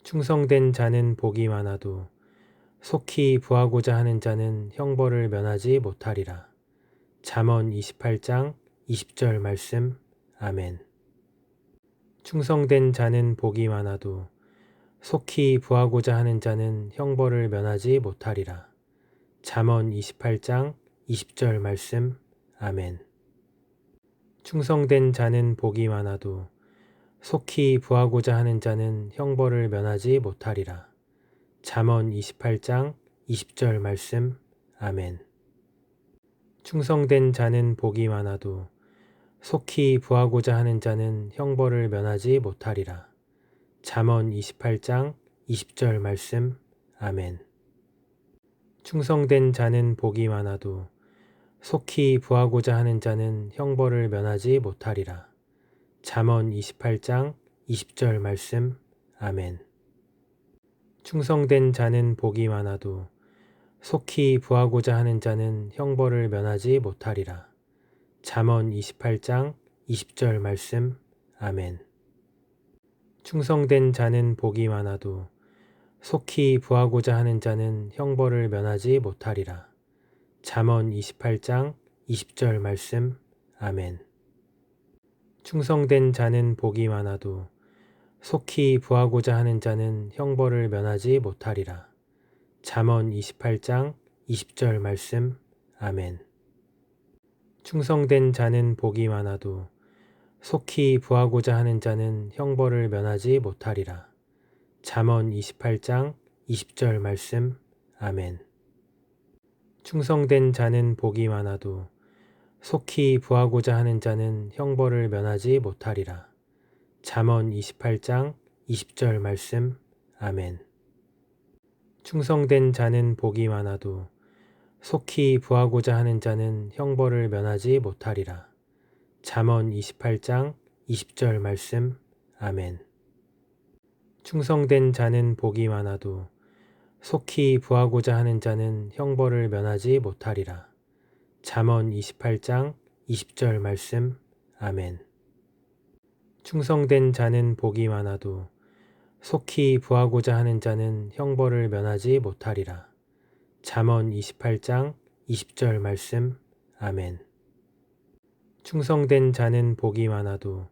충성된 자는 복이 많아도 속히 부하고자 하는 자는 형벌을 면하지 못하리라. 잠언 28장 20절 말씀. 아멘. 충성된 자는 복이 많아도 속히 부하고자 하는 자는 형벌을 면하지 못하리라. 잠언 28장 20절 말씀. 아멘. 충성된 자는 복이 많아도 속히 부하고자 하는 자는 형벌을 면하지 못하리라. 잠언 28장 20절 말씀. 아멘. 충성된 자는 복이 많아도 속히 부하고자 하는 자는 형벌을 면하지 못하리라. 잠언 28장 20절 말씀. 아멘. 충성된 자는 복이 많아도 속히 부하고자 하는 자는 형벌을 면하지 못하리라. 잠언 28장 20절 말씀. 아멘. 충성된 자는 복이 많아도 속히 부하고자 하는 자는 형벌을 면하지 못하리라. 잠언 28장 20절 말씀. 아멘. 충성된 자는 복이 많아도 속히 부하고자 하는 자는 형벌을 면하지 못하리라. 잠언 28장 20절 말씀. 아멘. 충성된 자는 복이 많아도 속히 부하고자 하는 자는 형벌을 면하지 못하리라. 잠언 28장 20절 말씀. 아멘. 충성된 자는 복이 많아도 속히 부하고자 하는 자는 형벌을 면하지 못하리라. 잠언 28장 20절 말씀. 아멘. 충성된 자는 복이 많아도 속히 부하고자 하는 자는 형벌을 면하지 못하리라. 잠언 28장 20절 말씀. 아멘. 충성된 자는 복이 많아도 속히 부하고자 하는 자는 형벌을 면하지 못하리라. 잠언 28장 20절 말씀. 아멘. 충성된 자는 복이 많아도 속히 부하고자 하는 자는 형벌을 면하지 못하리라. 잠언 28장 20절 말씀. 아멘. 충성된 자는 복이 많아도 속히 부하고자 하는 자는 형벌을 면하지 못하리라. 잠언 28장 20절 말씀. 아멘. 충성된 자는 복이 많아도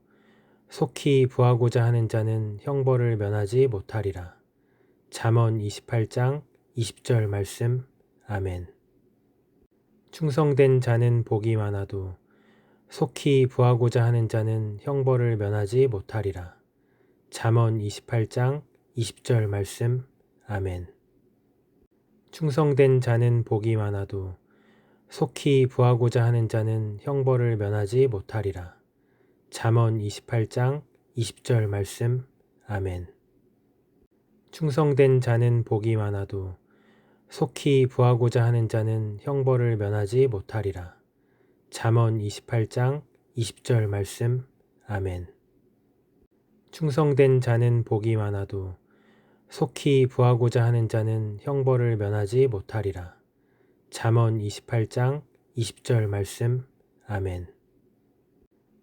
속히 부하고자 하는 자는 형벌을 면하지 못하리라. 잠언 28장 20절 말씀. 아멘. 충성된 자는 복이 많아도 속히 부하고자 하는 자는 형벌을 면하지 못하리라. 잠언 28장 20절 말씀. 아멘. 충성된 자는 복이 많아도 속히 부하고자 하는 자는 형벌을 면하지 못하리라. 잠언 28장 20절 말씀. 아멘. 충성된 자는 복이 많아도 속히 부하고자 하는 자는 형벌을 면하지 못하리라. 잠언 28장 20절 말씀. 아멘. 충성된 자는 복이 많아도 속히 부하고자 하는 자는 형벌을 면하지 못하리라. 잠언 28장 20절 말씀. 아멘.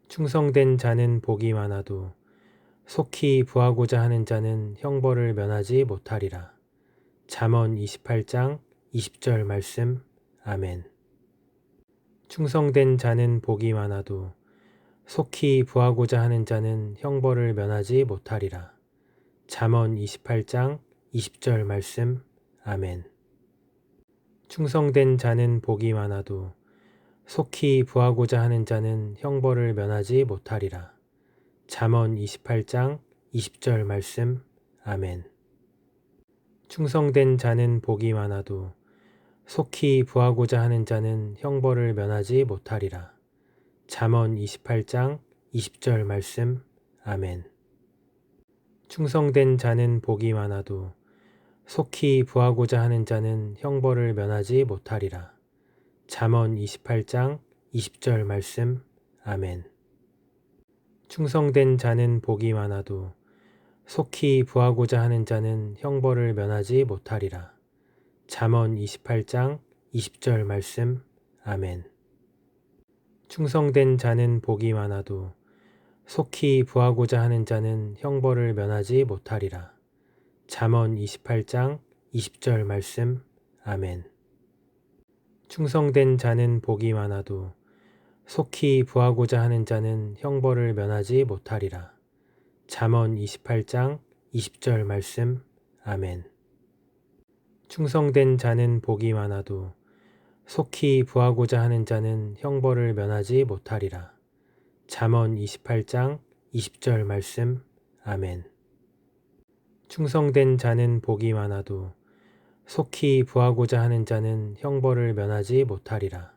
충성된 자는 복이 많아도 속히 부하고자 하는 자는 형벌을 면하지 못하리라. 잠언 28장 20절 말씀. 아멘. 충성된 자는 복이 많아도 속히 부하고자 하는 자는 형벌을 면하지 못하리라. 잠언 28장 20절 말씀. 아멘. 충성된 자는 복이 많아도 속히 부하고자 하는 자는 형벌을 면하지 못하리라. 잠언 28장 20절 말씀. 아멘. 충성된 자는 복이 많아도 속히 부하고자 하는 자는 형벌을 면하지 못하리라. 잠언 28장 20절 말씀. 아멘. 충성된 자는 복이 많아도 속히 부하고자 하는 자는 형벌을 면하지 못하리라. 잠언 28장 20절 말씀. 아멘. 충성된 자는 복이 많아도 속히 부하고자 하는 자는 형벌을 면하지 못하리라. 잠언 28장 20절 말씀. 아멘. 충성된 자는 복이 많아도 속히 부하고자 하는 자는 형벌을 면하지 못하리라. 잠언 28장 20절 말씀. 아멘. 충성된 자는 복이 많아도 속히 부하고자 하는 자는 형벌을 면하지 못하리라. 잠언 28장 20절 말씀. 아멘. 충성된 자는 복이 많아도 속히 부하고자 하는 자는 형벌을 면하지 못하리라. 잠언 28장 20절 말씀. 아멘. 충성된 자는 복이 많아도 속히 부하고자 하는 자는 형벌을 면하지 못하리라.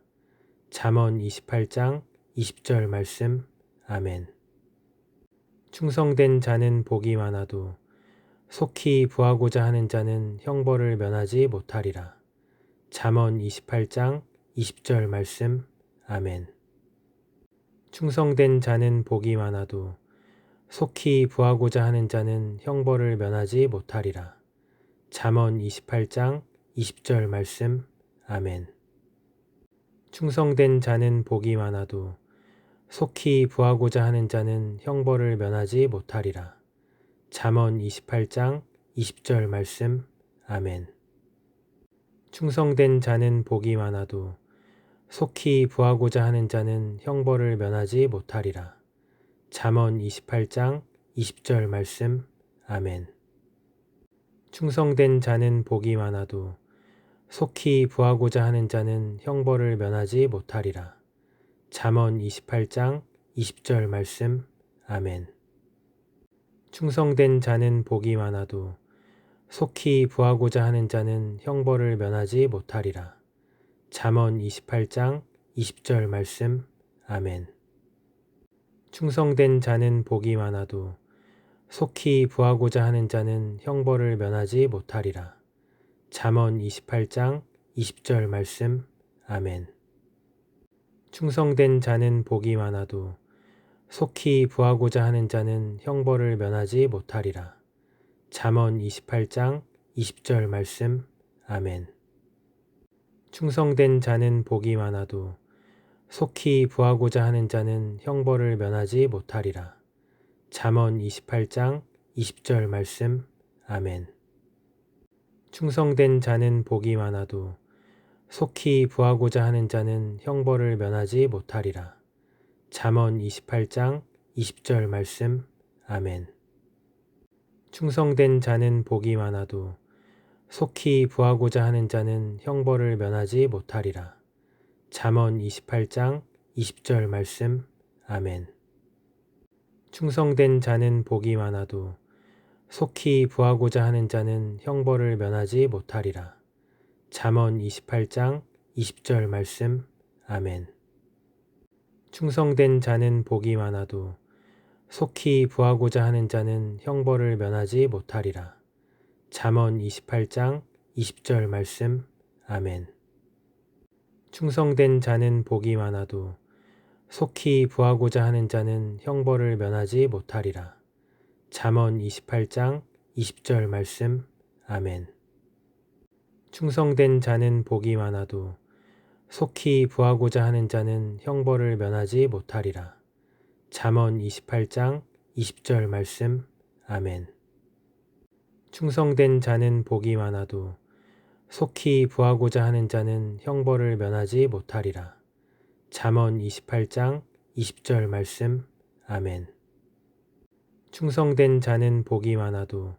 잠언 28장 20절 말씀. 아멘. 충성된 자는 복이 많아도 속히 부하고자 하는 자는 형벌을 면하지 못하리라. 잠언 28장 20절 말씀. 아멘. 충성된 자는 복이 많아도 속히 부하고자 하는 자는 형벌을 면하지 못하리라. 잠언 28장 20절 말씀. 아멘. 충성된 자는 복이 많아도 속히 부하고자 하는 자는 형벌을 면하지 못하리라. 잠언 28장 20절 말씀. 아멘. 충성된 자는 복이 많아도 속히 부하고자 하는 자는 형벌을 면하지 못하리라. 잠언 28장 20절 말씀. 아멘. 충성된 자는 복이 많아도 속히 부하고자 하는 자는 형벌을 면하지 못하리라. 잠언 28장 20절 말씀. 아멘. 충성된 자는 복이 많아도 속히 부하고자 하는 자는 형벌을 면하지 못하리라. 잠언 28장 20절 말씀. 아멘. 충성된 자는 복이 많아도 속히 부하고자 하는 자는 형벌을 면하지 못하리라. 잠언 28장 20절 말씀. 아멘. 충성된 자는 복이 많아도 속히 부하고자 하는 자는 형벌을 면하지 못하리라. 잠언 28장 20절 말씀. 아멘. 충성된 자는 복이 많아도 속히 부하고자 하는 자는 형벌을 면하지 못하리라. 잠언 28장 20절 말씀. 아멘. 충성된 자는 복이 많아도 속히 부하고자 하는 자는 형벌을 면하지 못하리라. 잠언 28장 20절 말씀. 아멘. 충성된 자는 복이 많아도 속히 부하고자 하는 자는 형벌을 면하지 못하리라. 잠언 28장 20절 말씀. 아멘. 충성된 자는 복이 많아도 속히 부하고자 하는 자는 형벌을 면하지 못하리라. 잠언 28장 20절 말씀. 아멘. 충성된 자는 복이 많아도 속히 부하고자 하는 자는 형벌을 면하지 못하리라. 잠언 28장 20절 말씀. 아멘. 충성된 자는 복이 많아도 속히 부하고자 하는 자는 형벌을 면하지 못하리라. 잠언 28장 20절 말씀. 아멘. 충성된 자는 복이 많아도 속히 부하고자 하는 자는 형벌을 면하지 못하리라. 잠언 28장 20절 말씀. 아멘. 충성된 자는 복이 많아도 속히 부하고자 하는 자는 형벌을 면하지 못하리라. 잠언 28장 20절 말씀. 아멘. 충성된 자는 복이 많아도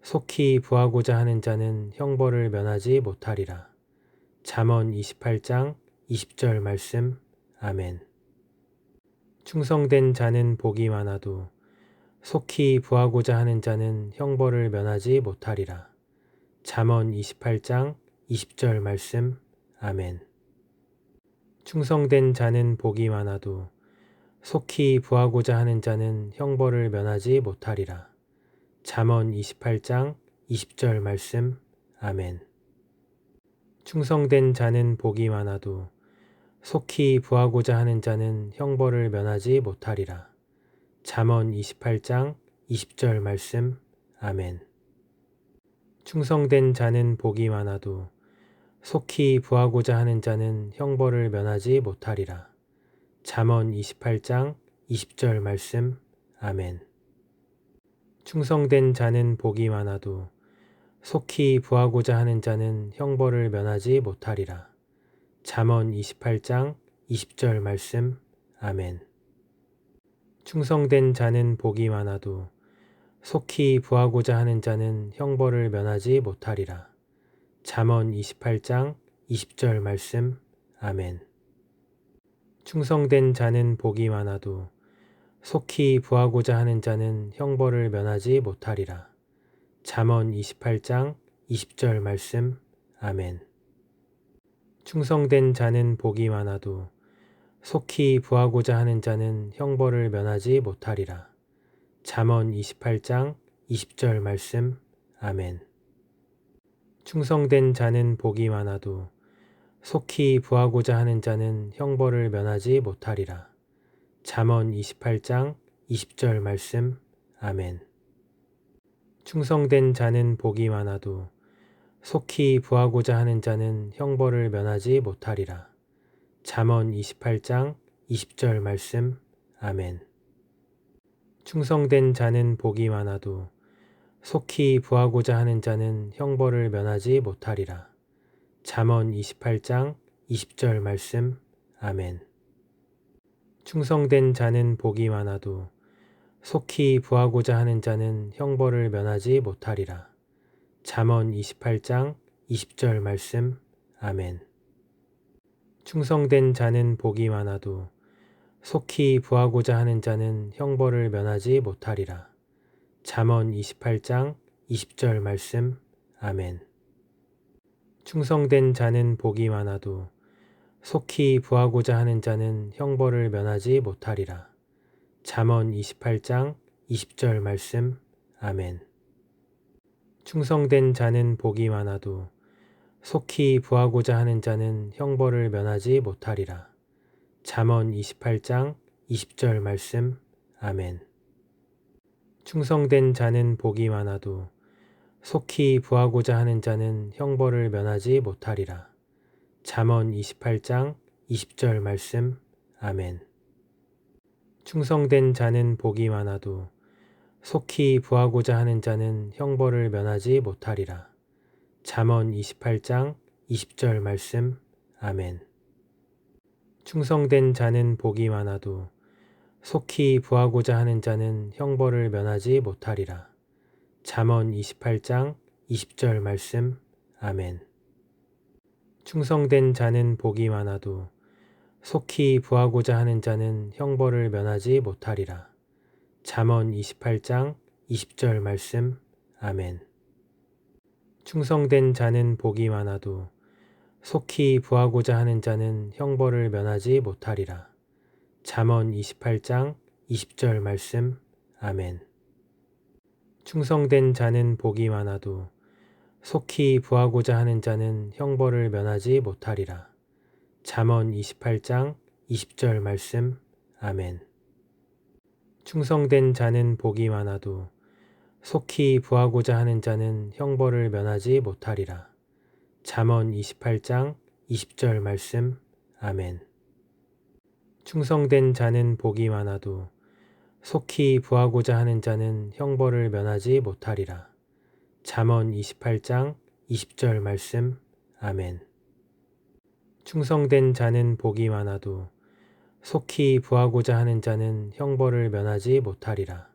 속히 부하고자 하는 자는 형벌을 면하지 못하리라. 잠언 28장 20절 말씀. 아멘. 충성된 자는 복이 많아도 속히 부하고자 하는 자는 형벌을 면하지 못하리라. 잠언 28장 20절 말씀. 아멘. 충성된 자는 복이 많아도 속히 부하고자 하는 자는 형벌을 면하지 못하리라. 잠언 28장 20절 말씀. 아멘. 충성된 자는 복이 많아도 속히 부하고자 하는 자는 형벌을 면하지 못하리라. 잠언 28장 20절 말씀. 아멘. 충성된 자는 복이 많아도 속히 부하고자 하는 자는 형벌을 면하지 못하리라. 잠언 28장 20절 말씀. 아멘. 충성된 자는 복이 많아도 속히 부하고자 하는 자는 형벌을 면하지 못하리라. 잠언 28장 20절 말씀. 아멘. 충성된 자는 복이 많아도 속히 부하고자 하는 자는 형벌을 면하지 못하리라. 잠언 28장 20절 말씀. 아멘. 충성된 자는 복이 많아도 속히 부하고자 하는 자는 형벌을 면하지 못하리라. 잠언 28장 20절 말씀. 아멘. 충성된 자는 복이 많아도 속히 부하고자 하는 자는 형벌을 면하지 못하리라. 잠언 28장 20절 말씀. 아멘. 충성된 자는 복이 많아도 속히 부하고자 하는 자는 형벌을 면하지 못하리라. 잠언 28장 20절 말씀. 아멘. 충성된 자는 복이 많아도 속히 부하고자 하는 자는 형벌을 면하지 못하리라. 잠언 28장 20절 말씀. 아멘. 충성된 자는 복이 많아도 속히 부하고자 하는 자는 형벌을 면하지 못하리라. 잠언 28장 20절 말씀. 아멘. 충성된 자는 복이 많아도 속히 부하고자 하는 자는 형벌을 면하지 못하리라. 잠언 28장 20절 말씀. 아멘. 충성된 자는 복이 많아도 속히 부하고자 하는 자는 형벌을 면하지 못하리라. 잠언 28장 20절 말씀. 아멘. 충성된 자는 복이 많아도 속히 부하고자 하는 자는 형벌을 면하지 못하리라. 잠언 28장 20절 말씀. 아멘. 충성된 자는 복이 많아도 속히 부하고자 하는 자는 형벌을 면하지 못하리라. 잠언 28장 20절 말씀. 아멘. 충성된 자는 복이 많아도 속히 부하고자 하는 자는 형벌을 면하지 못하리라. 잠언 28장 20절 말씀. 아멘. 충성된 자는 복이 많아도 속히 부하고자 하는 자는 형벌을 면하지 못하리라. 잠언 28장 20절 말씀. 아멘. 충성된 자는 복이 많아도 속히 부하고자 하는 자는 형벌을 면하지 못하리라. 잠언 28장 20절 말씀. 아멘. 충성된 자는 복이 많아도 속히 부하고자 하는 자는 형벌을 면하지 못하리라. 잠언 28장 20절 말씀. 아멘. 충성된 자는 복이 많아도 속히 부하고자 하는 자는 형벌을 면하지 못하리라. 잠언 28장 20절 말씀. 아멘. 충성된 자는 복이 많아도 속히 부하고자 하는 자는 형벌을 면하지 못하리라. 잠언 28장 20절 말씀. 아멘. 충성된 자는 복이 많아도 속히 부하고자 하는 자는 형벌을 면하지 못하리라. 잠언 28장 20절 말씀. 아멘. 충성된 자는 복이 많아도 속히 부하고자 하는 자는 형벌을 면하지 못하리라. 잠언 28장 20절 말씀. 아멘. 충성된 자는 복이 많아도 속히 부하고자 하는 자는 형벌을 면하지 못하리라.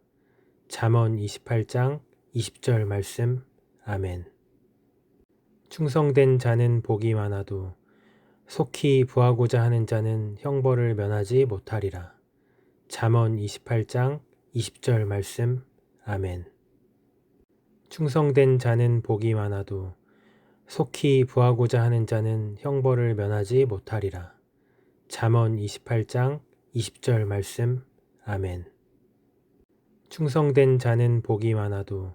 잠언 28장 20절 말씀. 아멘. 충성된 자는 복이 많아도 속히 부하고자 하는 자는 형벌을 면하지 못하리라. 잠언 28장 20절 말씀. 아멘. 충성된 자는 복이 많아도 속히 부하고자 하는 자는 형벌을 면하지 못하리라. 잠언 28장 20절 말씀. 아멘. 충성된 자는 복이 많아도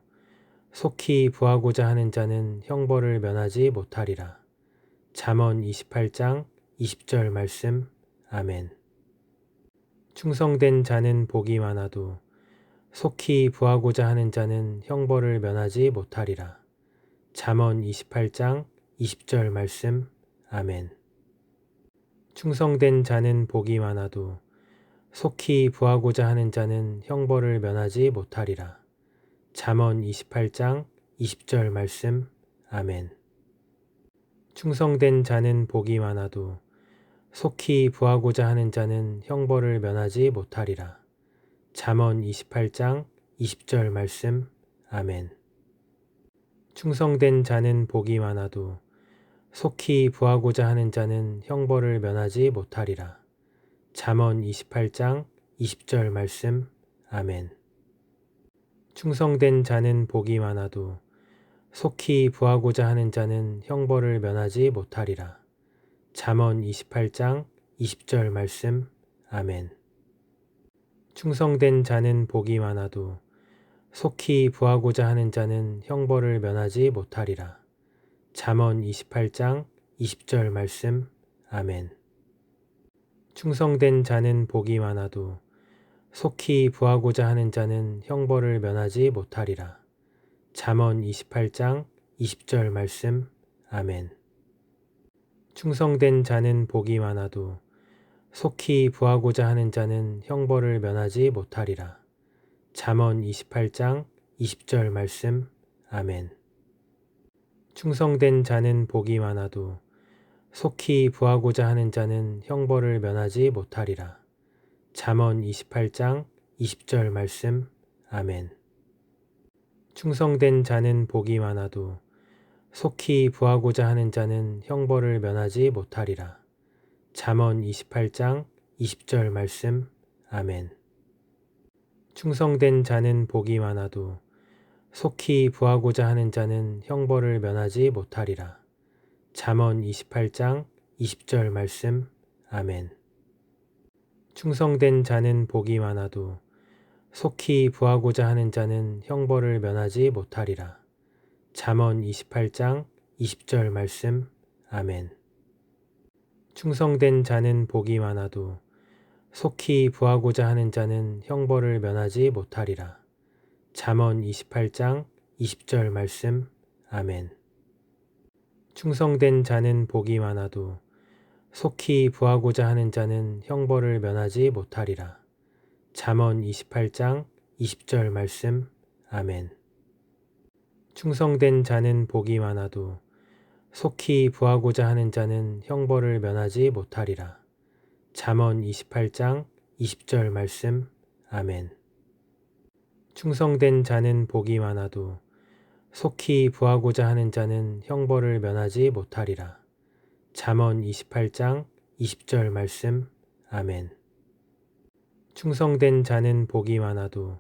속히 부하고자 하는 자는 형벌을 면하지 못하리라. 잠언 28장 20절 말씀. 아멘. 충성된 자는 복이 많아도 속히 부하고자 하는 자는 형벌을 면하지 못하리라. 잠언 28장 20절 말씀. 아멘. 충성된 자는 복이 많아도 속히 부하고자 하는 자는 형벌을 면하지 못하리라. 잠언 28장 20절 말씀. 아멘. 충성된 자는 복이 많아도 속히 부하고자 하는 자는 형벌을 면하지 못하리라. 잠언 28장 20절 말씀. 아멘. 충성된 자는 복이 많아도 속히 부하고자 하는 자는 형벌을 면하지 못하리라. 잠언 28장 20절 말씀. 아멘. 충성된 자는 복이 많아도 속히 부하고자 하는 자는 형벌을 면하지 못하리라. 잠언 28장 20절 말씀. 아멘. 충성된 자는 복이 많아도 속히 부하고자 하는 자는 형벌을 면하지 못하리라. 잠언 28장 20절 말씀. 아멘. 충성된 자는 복이 많아도 속히 부하고자 하는 자는 형벌을 면하지 못하리라. 잠언 28장 20절 말씀. 아멘. 충성된 자는 복이 많아도 속히 부하고자 하는 자는 형벌을 면하지 못하리라. 잠언 28장 20절 말씀. 아멘. 충성된 자는 복이 많아도 속히 부하고자 하는 자는 형벌을 면하지 못하리라. 잠언 28장 20절 말씀. 아멘. 충성된 자는 복이 많아도 속히 부하고자 하는 자는 형벌을 면하지 못하리라. 잠언 28장 20절 말씀. 아멘. 충성된 자는 복이 많아도 속히 부하고자 하는 자는 형벌을 면하지 못하리라. 잠언 28장 20절 말씀. 아멘. 충성된 자는 복이 많아도 속히 부하고자 하는 자는 형벌을 면하지 못하리라. 잠언 28장 20절 말씀. 아멘. 충성된 자는 복이 많아도 속히 부하고자 하는 자는 형벌을 면하지 못하리라. 잠언 28장 20절 말씀. 아멘. 충성된 자는 복이 많아도 속히 부하고자 하는 자는 형벌을 면하지 못하리라. 잠언 28장 20절 말씀. 아멘. 충성된 자는 복이 많아도 속히 부하고자 하는 자는 형벌을 면하지 못하리라. 잠언 28장 20절 말씀. 아멘. 충성된 자는 복이 많아도 속히 부하고자 하는 자는 형벌을 면하지 못하리라. 잠언 28장 20절 말씀. 아멘. 충성된 자는 복이 많아도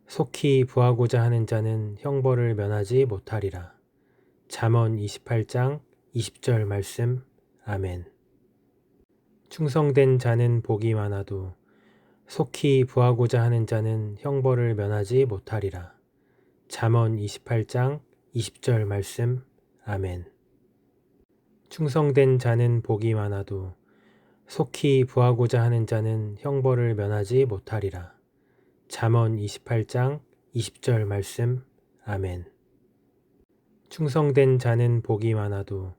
속히 부하고자 하는 자는 형벌을 면하지 못하리라. 잠언 28장 20절 말씀. 아멘. 충성된 자는 복이 많아도 속히 부하고자 하는 자는 형벌을 면하지 못하리라. 잠언 28장 20절 말씀. 아멘. 충성된 자는 복이 많아도 속히 부하고자 하는 자는 형벌을 면하지 못하리라. 잠언 28장 20절 말씀. 아멘. 충성된 자는 복이 많아도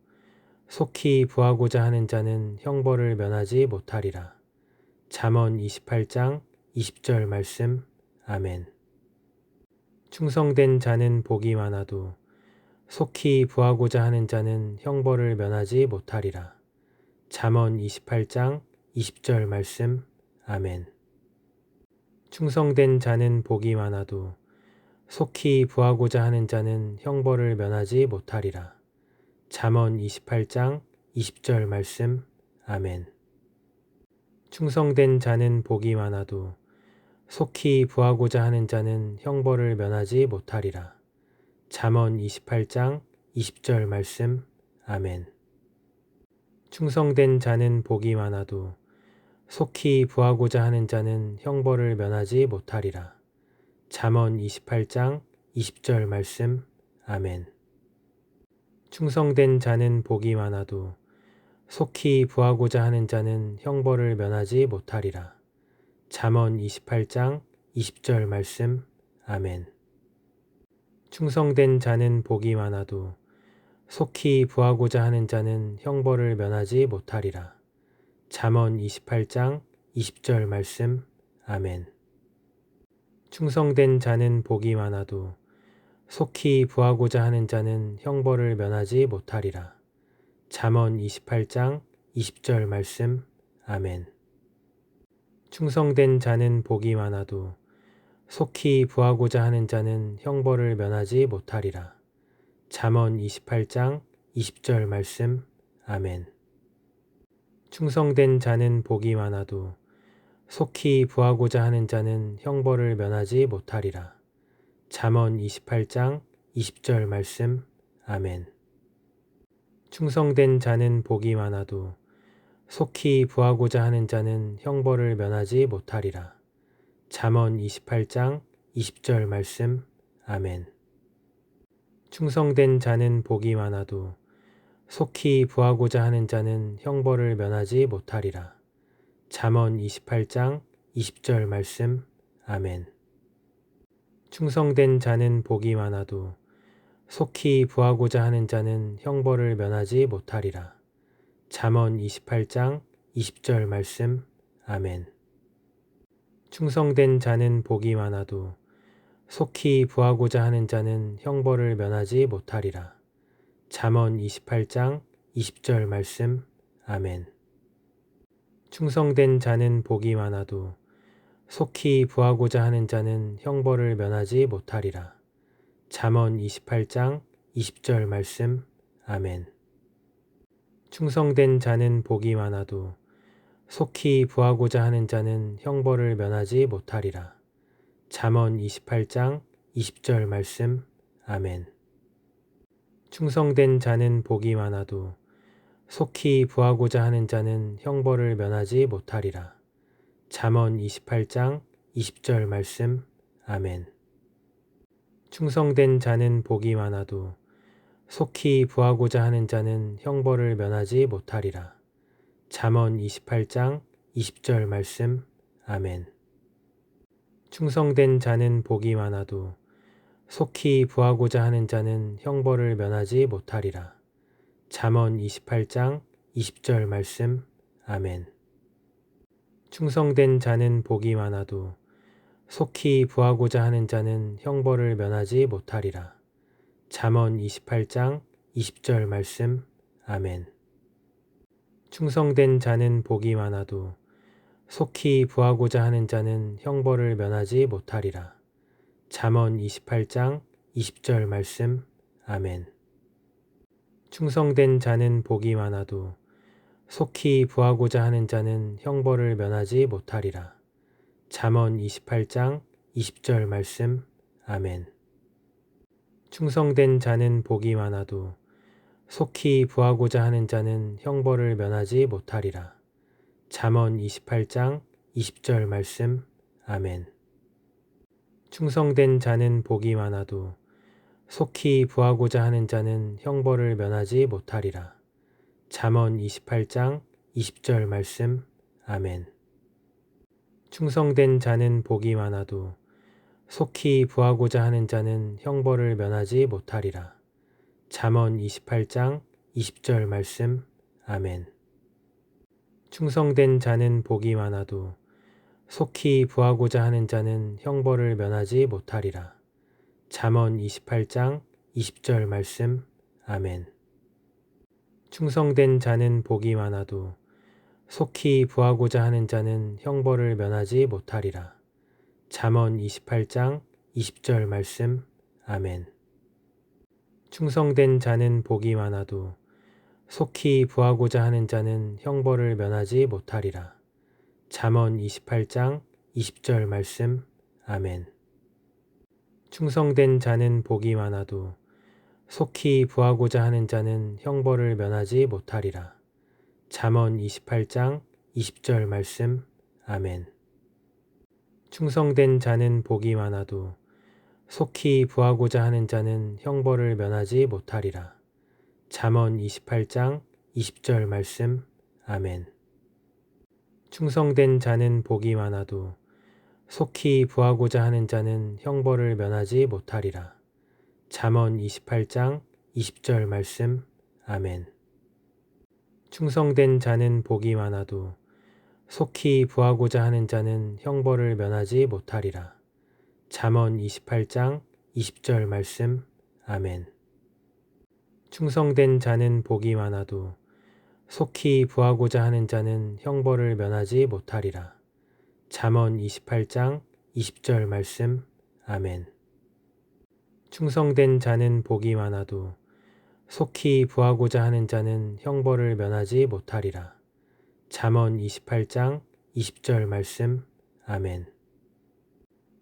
속히 부하고자 하는 자는 형벌을 면하지 못하리라. 잠언 28장 20절 말씀. 아멘. 충성된 자는 복이 많아도 속히 부하고자 하는 자는 형벌을 면하지 못하리라. 잠언 28장 20절 말씀. 아멘. 충성된 자는 복이 많아도 속히 부하고자 하는 자는 형벌을 면하지 못하리라. 잠언 28장 20절 말씀. 아멘. 충성된 자는 복이 많아도 속히 부하고자 하는 자는 형벌을 면하지 못하리라. 잠언 28장 20절 말씀. 아멘. 충성된 자는 복이 많아도 속히 부하고자 하는 자는 형벌을 면하지 못하리라. 잠언 28장 20절 말씀. 아멘. 충성된 자는 복이 많아도 속히 부하고자 하는 자는 형벌을 면하지 못하리라. 잠언 28장 20절 말씀. 아멘. 충성된 자는 복이 많아도 속히 부하고자 하는 자는 형벌을 면하지 못하리라. 잠언 28장 20절 말씀. 아멘. 충성된 자는 복이 많아도 속히 부하고자 하는 자는 형벌을 면하지 못하리라. 잠언 28장 20절 말씀. 아멘. 충성된 자는 복이 많아도 속히 부하고자 하는 자는 형벌을 면하지 못하리라. 잠언 28장 20절 말씀. 아멘. 충성된 자는 복이 많아도 속히 부하고자 하는 자는 형벌을 면하지 못하리라. 잠언 28장 20절 말씀. 아멘. 충성된 자는 복이 많아도 속히 부하고자 하는 자는 형벌을 면하지 못하리라. 잠언 28장 20절 말씀. 아멘. 충성된 자는 복이 많아도 속히 부하고자 하는 자는 형벌을 면하지 못하리라. 잠언 28장 20절 말씀. 아멘. 충성된 자는 복이 많아도 속히 부하고자 하는 자는 형벌을 면하지 못하리라. 잠언 28장 20절 말씀. 아멘. 충성된 자는 복이 많아도 속히 부하고자 하는 자는 형벌을 면하지 못하리라. 잠언 28장 20절 말씀. 아멘. 충성된 자는 복이 많아도 속히 부하고자 하는 자는 형벌을 면하지 못하리라. 잠언 28장 20절 말씀. 아멘. 충성된 자는 복이 많아도 속히 부하고자 하는 자는 형벌을 면하지 못하리라. 잠언 28장 20절 말씀. 아멘. 충성된 자는 복이 많아도 속히 부하고자 하는 자는 형벌을 면하지 못하리라. 잠언 28장 20절 말씀. 아멘. 충성된 자는 복이 많아도 속히 부하고자 하는 자는 형벌을 면하지 못하리라. 잠언 28장 20절 말씀. 아멘. 충성된 자는 복이 많아도 속히 부하고자 하는 자는 형벌을 면하지 못하리라. 잠언 28장 20절 말씀. 아멘. 충성된 자는 복이 많아도 속히 부하고자 하는 자는 형벌을 면하지 못하리라. 잠언 28장 20절 말씀. 아멘. 충성된 자는 복이 많아도 속히 부하고자 하는 자는 형벌을 면하지 못하리라. 잠언 28장 20절 말씀. 아멘. 충성된 자는 복이 많아도 속히 부하고자 하는 자는 형벌을 면하지 못하리라. 잠언 28장 20절 말씀. 아멘. 충성된 자는 복이 많아도 속히 부하고자 하는 자는 형벌을 면하지 못하리라. 잠언 28장 20절 말씀. 아멘. 충성된 자는 복이 많아도 속히 부하고자 하는 자는 형벌을 면하지 못하리라. 잠언 28장 20절 말씀. 아멘. 충성된 자는 복이 많아도 속히 부하고자 하는 자는 형벌을 면하지 못하리라. 잠언 28장 20절 말씀. 아멘. 충성된 자는 복이 많아도 속히 부하고자 하는 자는 형벌을 면하지 못하리라. 잠언 28장 20절 말씀. 아멘. 충성된 자는 복이 많아도 속히 부하고자 하는 자는 형벌을 면하지 못하리라. 잠언 28장 20절 말씀. 아멘. 충성된 자는 복이 많아도 속히 부하고자 하는 자는 형벌을 면하지 못하리라. 잠언 28장 20절 말씀. 아멘. 충성된 자는 복이 많아도 속히 부하고자 하는 자는 형벌을 면하지 못하리라. 잠언 28장 20절 말씀. 아멘. 충성된 자는 복이 많아도 속히 부하고자 하는 자는 형벌을 면하지 못하리라. 잠언 28장 20절 말씀. 아멘. 충성된 자는 복이 많아도 속히 부하고자 하는 자는 형벌을 면하지 못하리라. 잠언 28장 20절 말씀. 아멘. 충성된 자는 복이 많아도 속히 부하고자 하는 자는 형벌을 면하지 못하리라. 잠언 28장 20절 말씀. 아멘. 충성된 자는 복이 많아도 속히 부하고자 하는 자는 형벌을 면하지 못하리라. 잠언 28장 20절 말씀. 아멘. 충성된 자는 복이 많아도 속히 부하고자 하는 자는 형벌을 면하지 못하리라. 잠언 28장 20절 말씀. 아멘.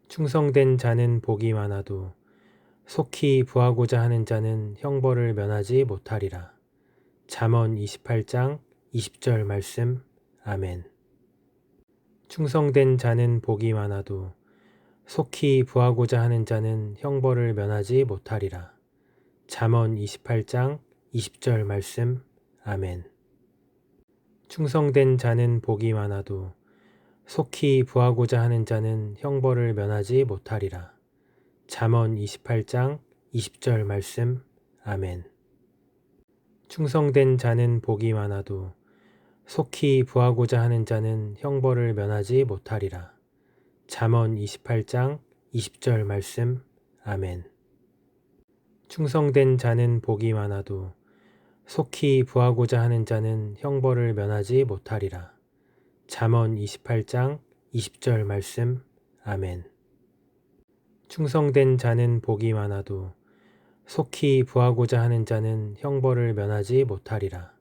충성된 자는 복이 많아도 속히 부하고자 하는 자는 형벌을 면하지 못하리라. 잠언 28장 20절 말씀. 아멘. 충성된 자는 복이 많아도 속히 부하고자 하는 자는 형벌을 면하지 못하리라. 잠언 28장 20절 말씀. 아멘. 충성된 자는 복이 많아도 속히 부하고자 하는 자는 형벌을 면하지 못하리라. 잠언 28장 20절 말씀. 아멘. 충성된 자는 복이 많아도 속히 부하고자 하는 자는 형벌을 면하지 못하리라. 잠언 28장 20절 말씀. 아멘. 충성된 자는 복이 많아도 속히 부하고자 하는 자는 형벌을 면하지 못하리라. 잠언 28장 20절 말씀. 아멘. 충성된 자는 복이 많아도 속히 부하고자 하는 자는 형벌을 면하지 못하리라.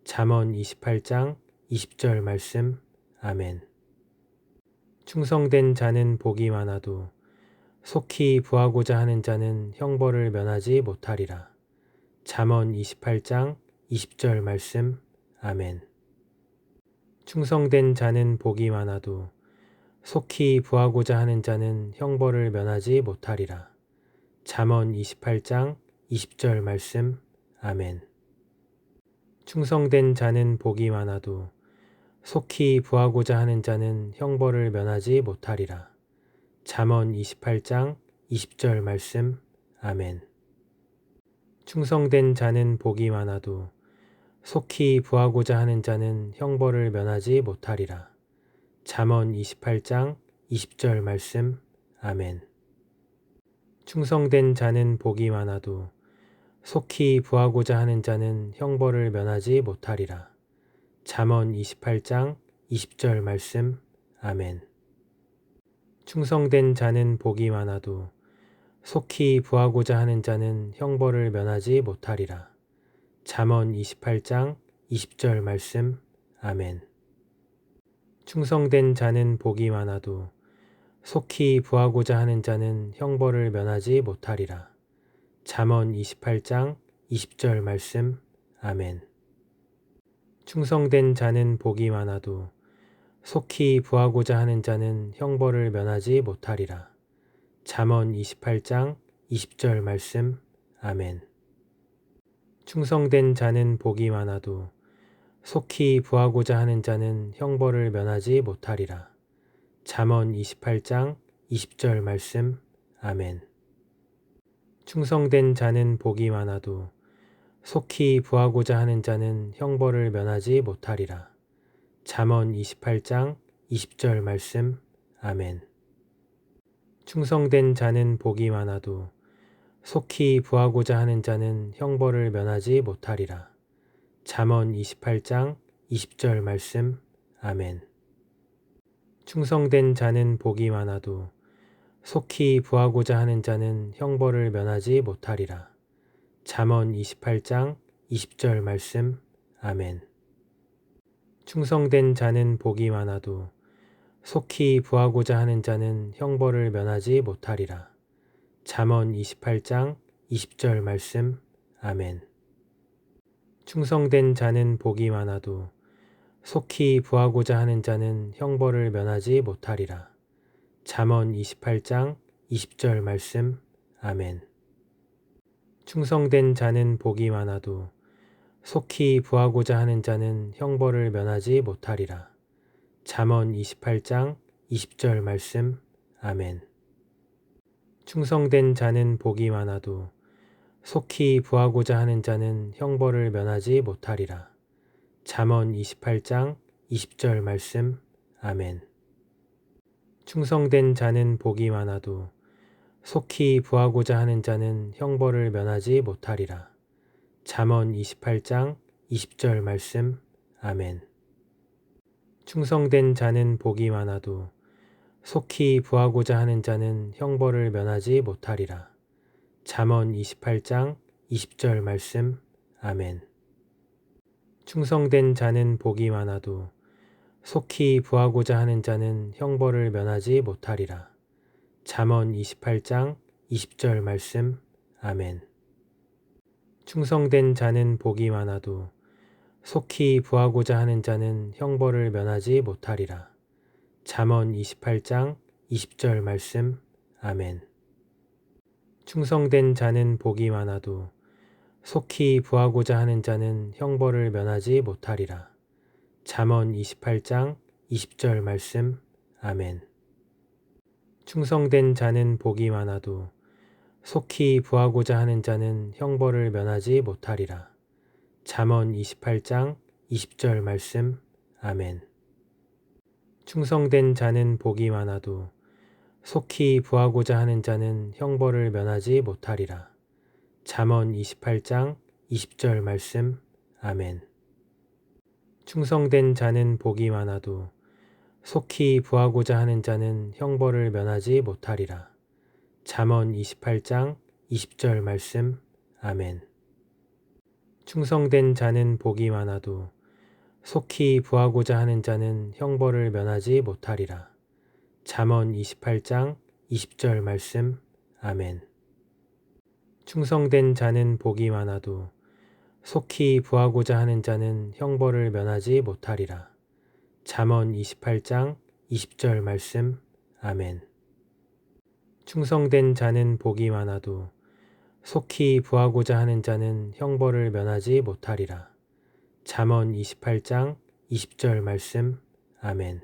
잠언 28장 20절 말씀. 아멘. 충성된 자는 복이 많아도 속히 부하고자 하는 자는 형벌을 면하지 못하리라. 잠언 28장 20절 말씀. 아멘. 충성된 자는 복이 많아도 속히 부하고자 하는 자는 형벌을 면하지 못하리라. 잠언 28장 20절 말씀. 아멘. 충성된 자는 복이 많아도 속히 부하고자 하는 자는 형벌을 면하지 못하리라. 잠언 28장 20절 말씀. 아멘. 충성된 자는 복이 많아도 속히 부하고자 하는 자는 형벌을 면하지 못하리라. 잠언 28장 20절 말씀. 아멘. 충성된 자는 복이 많아도 속히 부하고자 하는 자는 형벌을 면하지 못하리라. 잠언 28장 20절 말씀. 아멘. 충성된 자는 복이 많아도 속히 부하고자 하는 자는 형벌을 면하지 못하리라. 잠언 28장 20절 말씀. 아멘. 충성된 자는 복이 많아도 속히 부하고자 하는 자는 형벌을 면하지 못하리라. 잠언 28장 20절 말씀. 아멘. 충성된 자는 복이 많아도 속히 부하고자 하는 자는 형벌을 면하지 못하리라. 잠언 28장 20절 말씀. 아멘. 충성된 자는 복이 많아도 속히 부하고자 하는 자는 형벌을 면하지 못하리라. 잠언 28장 20절 말씀. 아멘. 충성된 자는 복이 많아도 속히 부하고자 하는 자는 형벌을 면하지 못하리라. 잠언 28장 20절 말씀. 아멘. 충성된 자는 복이 많아도 속히 부하고자 하는 자는 형벌을 면하지 못하리라. 잠언 28장 20절 말씀. 아멘. 충성된 자는 복이 많아도 속히 부하고자 하는 자는 형벌을 면하지 못하리라. 잠언 28장 20절 말씀. 아멘. 충성된 자는 복이 많아도 속히 부하고자 하는 자는 형벌을 면하지 못하리라. 잠언 28장 20절 말씀. 아멘. 충성된 자는 복이 많아도 속히 부하고자 하는 자는 형벌을 면하지 못하리라. 잠언 28장 20절 말씀. 아멘. 충성된 자는 복이 많아도 속히 부하고자 하는 자는 형벌을 면하지 못하리라. 잠언 28장 20절 말씀. 아멘. 충성된 자는 복이 많아도 속히 부하고자 하는 자는 형벌을 면하지 못하리라. 잠언 28장 20절 말씀. 아멘. 충성된 자는 복이 많아도 속히 구하고자 하는 자는 형벌을 면하지 못하리라. 잠언 28장 20절 말씀. 아멘. 충성된 자는 복이 많아도 속히 구하고자 하는 자는 형벌을 면하지 못하리라. 잠언 28장 20절 말씀. 아멘. 충성된 자는 복이 많아도 속히 구하고자 하는 자는 형벌을 면하지 못하리라. 잠언 28장 20절 말씀. 아멘. 충성된 자는 복이 많아도 속히 구하고자 하는 자는 형벌을 면하지 못하리라. 잠언 28장 20절 말씀. 아멘. 충성된 자는 복이 많아도 속히 구하고자 하는 자는 형벌을 면하지 못하리라. 잠언 28장 20절 말씀. 아멘. 충성된 자는 복이 많아도 속히 구하고자 하는 자는 형벌을 면하지 못하리라. 잠언 28장 20절 말씀. 아멘. 충성된 자는 복이 많아도 속히 구하고자 하는 자는 형벌을 면하지 못하리라. 잠언 28장 20절 말씀. 아멘. 충성된 자는 복이 많아도 속히 구하고자 하는 자는 형벌을 면하지 못하리라. 잠언 28장 20절 말씀. 아멘. 충성된 자는 복이 많아도 속히 구하고자 하는 자는 형벌을 면하지 못하리라. 잠언 28장 20절 말씀. 아멘. 충성된 자는 복이 많아도 속히 구하고자 하는 자는 형벌을 면하지 못하리라. 잠언 28장 20절 말씀. 아멘. 충성된 자는 복이 많아도 속히 구하고자 하는 자는 형벌을 면하지 못하리라. 잠언 28장 20절 말씀. 아멘.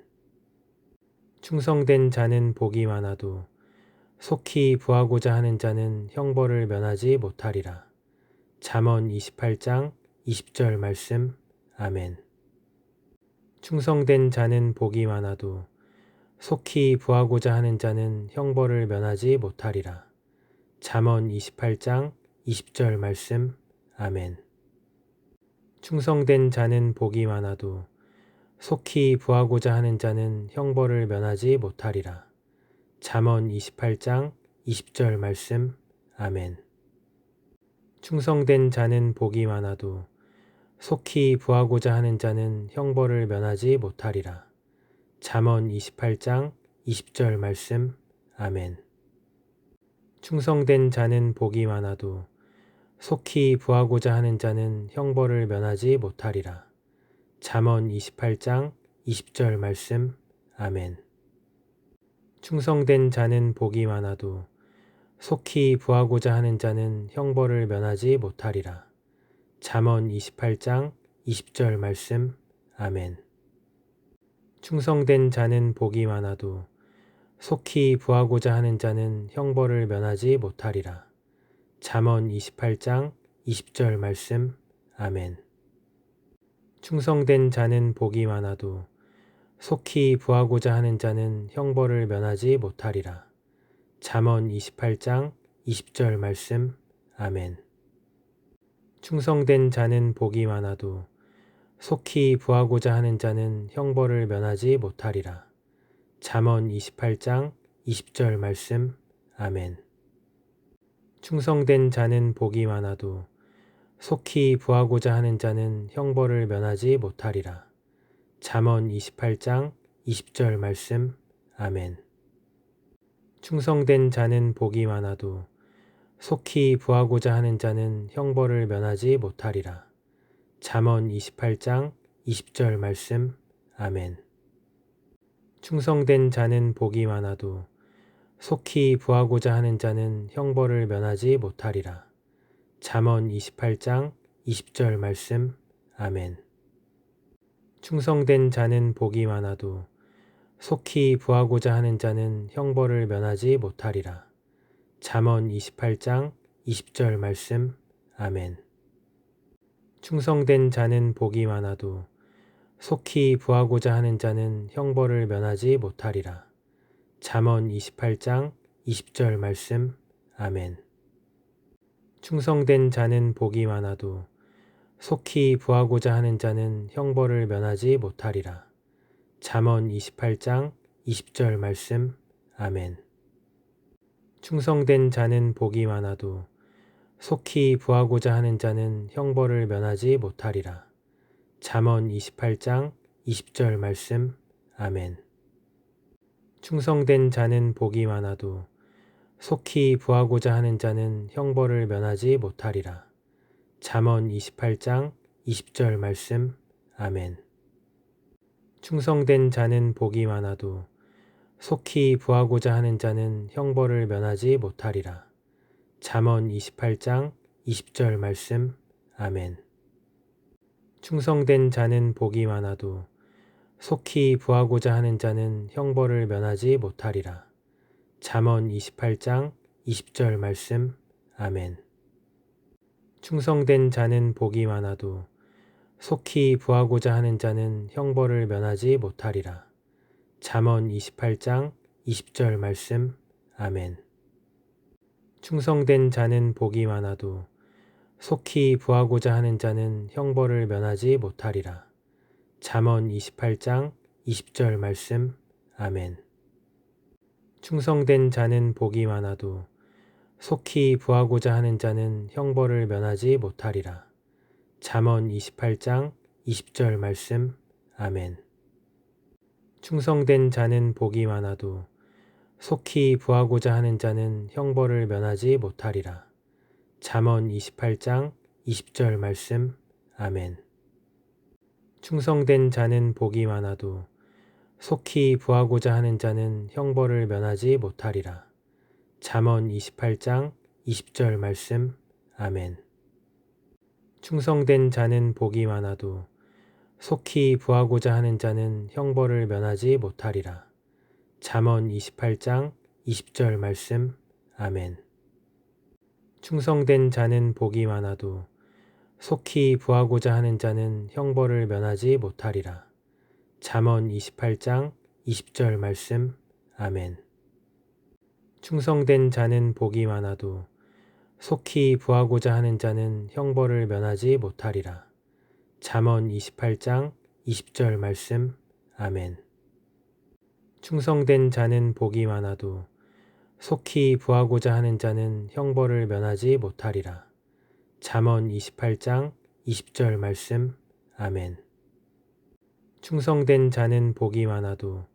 충성된 자는 복이 많아도 속히 구하고자 하는 자는 형벌을 면하지 못하리라. 잠언 28장 20절 말씀. 아멘. 충성된 자는 복이 많아도 속히 구하고자 하는 자는 형벌을 면하지 못하리라. 잠언 28장 20절 말씀. 아멘. 충성된 자는 복이 많아도 속히 구하고자 하는 자는 형벌을 면하지 못하리라. 잠언 28장 20절 말씀. 아멘. 충성된 자는 복이 많아도 속히 구하고자 하는 자는 형벌을 면하지 못하리라. 잠언 28장 20절 말씀. 아멘. 충성된 자는 복이 많아도 속히 구하고자 하는 자는 형벌을 면하지 못하리라. 잠언 28장 20절 말씀. 아멘. 충성된 자는 복이 많아도 속히 구하고자 하는 자는 형벌을 면하지 못하리라. 잠언 28장 20절 말씀. 아멘. 충성된 자는 복이 많아도 속히 구하고자 하는 자는 형벌을 면하지 못하리라. 잠언 28장 20절 말씀. 아멘. 충성된 자는 복이 많아도 속히 구하고자 하는 자는 형벌을 면하지 못하리라. 잠언 28장 20절 말씀. 아멘. 충성된 자는 복이 많아도 속히 구하고자 하는 자는 형벌을 면하지 못하리라. 잠언 28장 20절 말씀. 아멘. 충성된 자는 복이 많아도 속히 구하고자 하는 자는 형벌을 면하지 못하리라. 잠언 28장 20절 말씀. 아멘. 충성된 자는 복이 많아도 속히 구하고자 하는 자는 형벌을 면하지 못하리라. 잠언 28장 20절 말씀. 아멘. 충성된 자는 복이 많아도 속히 구하고자 하는 자는 형벌을 면하지 못하리라. 잠언 28장 20절 말씀. 아멘. 충성된 자는 복이 많아도 속히 구하고자 하는 자는 형벌을 면하지 못하리라. 잠언 28장 20절 말씀. 아멘. 충성된 자는 복이 많아도 속히 구하고자 하는 자는 형벌을 면하지 못하리라. 잠언 28장 20절 말씀. 아멘. 충성된 자는 복이 많아도 속히 부하고자 하는 자는 형벌을 면하지 못하리라. 잠언 28장 20절 말씀. 아멘. 충성된 자는 복이 많아도 속히 부하고자 하는 자는 형벌을 면하지 못하리라. 잠언 28장 20절 말씀. 아멘. 충성된 자는 복이 많아도 속히 부하고자 하는 자는 형벌을 면하지 못하리라. 잠언 28장 20절 말씀. 아멘. 충성된 자는 복이 많아도 속히 부하고자 하는 자는 형벌을 면하지 못하리라. 잠언 28장 20절 말씀. 아멘. 충성된 자는 복이 많아도 속히 부하고자 하는 자는 형벌을 면하지 못하리라. 잠언 28장 20절 말씀. 아멘. 충성된 자는 복이 많아도 속히 부하고자 하는 자는 형벌을 면하지 못하리라. 잠언 28장 20절 말씀. 아멘. 충성된 자는 복이 많아도 속히 부하고자 하는 자는 형벌을 면하지 못하리라. 잠언 28장 20절 말씀. 아멘. 충성된 자는 복이 많아도 속히 부하고자 하는 자는 형벌을 면하지 못하리라. 잠언 28장 20절 말씀. 아멘. 충성된 자는 복이 많아도 속히 부하고자 하는 자는 형벌을 면하지 못하리라. 잠언 28장 20절 말씀. 아멘. 충성된 자는 복이 많아도 속히 부하고자 하는 자는 형벌을 면하지 못하리라. 잠언 28장 20절 말씀. 아멘. 충성된 자는 복이 많아도 속히 부하고자 하는 자는 형벌을 면하지 못하리라. 잠언 28장 20절 말씀. 아멘. 충성된 자는 복이 많아도 속히 부하고자 하는 자는 형벌을 면하지 못하리라. 잠언 28장 20절 말씀. 아멘. 충성된 자는 복이 많아도 속히 부하고자 하는 자는 형벌을 면하지 못하리라. 잠언 28장 20절 말씀. 아멘. 충성된 자는 복이 많아도 속히 부하고자 하는 자는 형벌을 면하지 못하리라. 잠언 28장 20절 말씀. 아멘. 충성된 자는 복이 많아도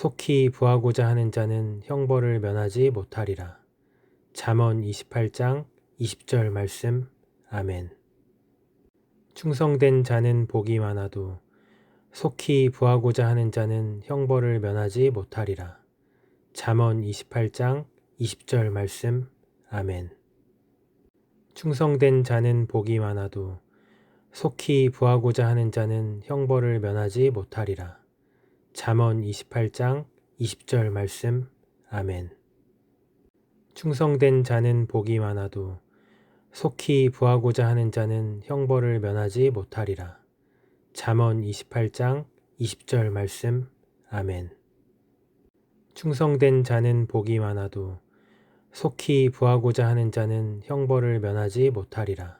속히 부하고자 하는 자는 형벌을 면하지 못하리라. 잠언 28장 20절 말씀. 아멘. 충성된 자는 복이 많아도 속히 부하고자 하는 자는 형벌을 면하지 못하리라. 잠언 28장 20절 말씀. 아멘. 충성된 자는 복이 많아도 속히 부하고자 하는 자는 형벌을 면하지 못하리라. 잠언 28장 20절 말씀. 아멘. 충성된 자는 복이 많아도 속히 부하고자 하는 자는 형벌을 면하지 못하리라. 잠언 28장 20절 말씀. 아멘. 충성된 자는 복이 많아도 속히 부하고자 하는 자는 형벌을 면하지 못하리라.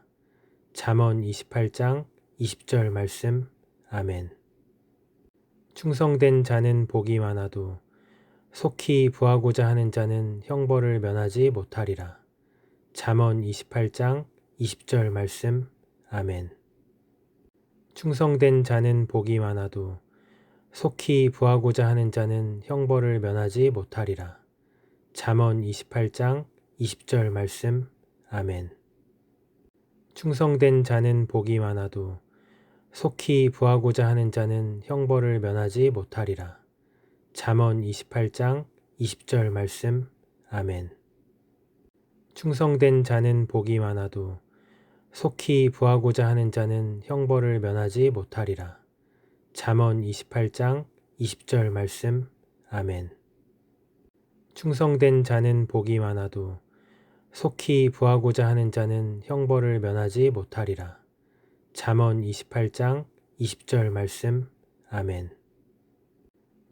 잠언 28장 20절 말씀. 아멘. 충성된 자는 복이 많아도 속히 부하고자 하는 자는 형벌을 면하지 못하리라. 잠언 28장 20절 말씀. 아멘. 충성된 자는 복이 많아도 속히 부하고자 하는 자는 형벌을 면하지 못하리라. 잠언 28장 20절 말씀. 아멘. 충성된 자는 복이 많아도 속히 부하고자 하는 자는 형벌을 면하지 못하리라. 잠언 28장 20절 말씀. 아멘. 충성된 자는 복이 많아도 속히 부하고자 하는 자는 형벌을 면하지 못하리라. 잠언 28장 20절 말씀. 아멘. 충성된 자는 복이 많아도 속히 부하고자 하는 자는 형벌을 면하지 못하리라. 잠언 28장 20절 말씀. 아멘.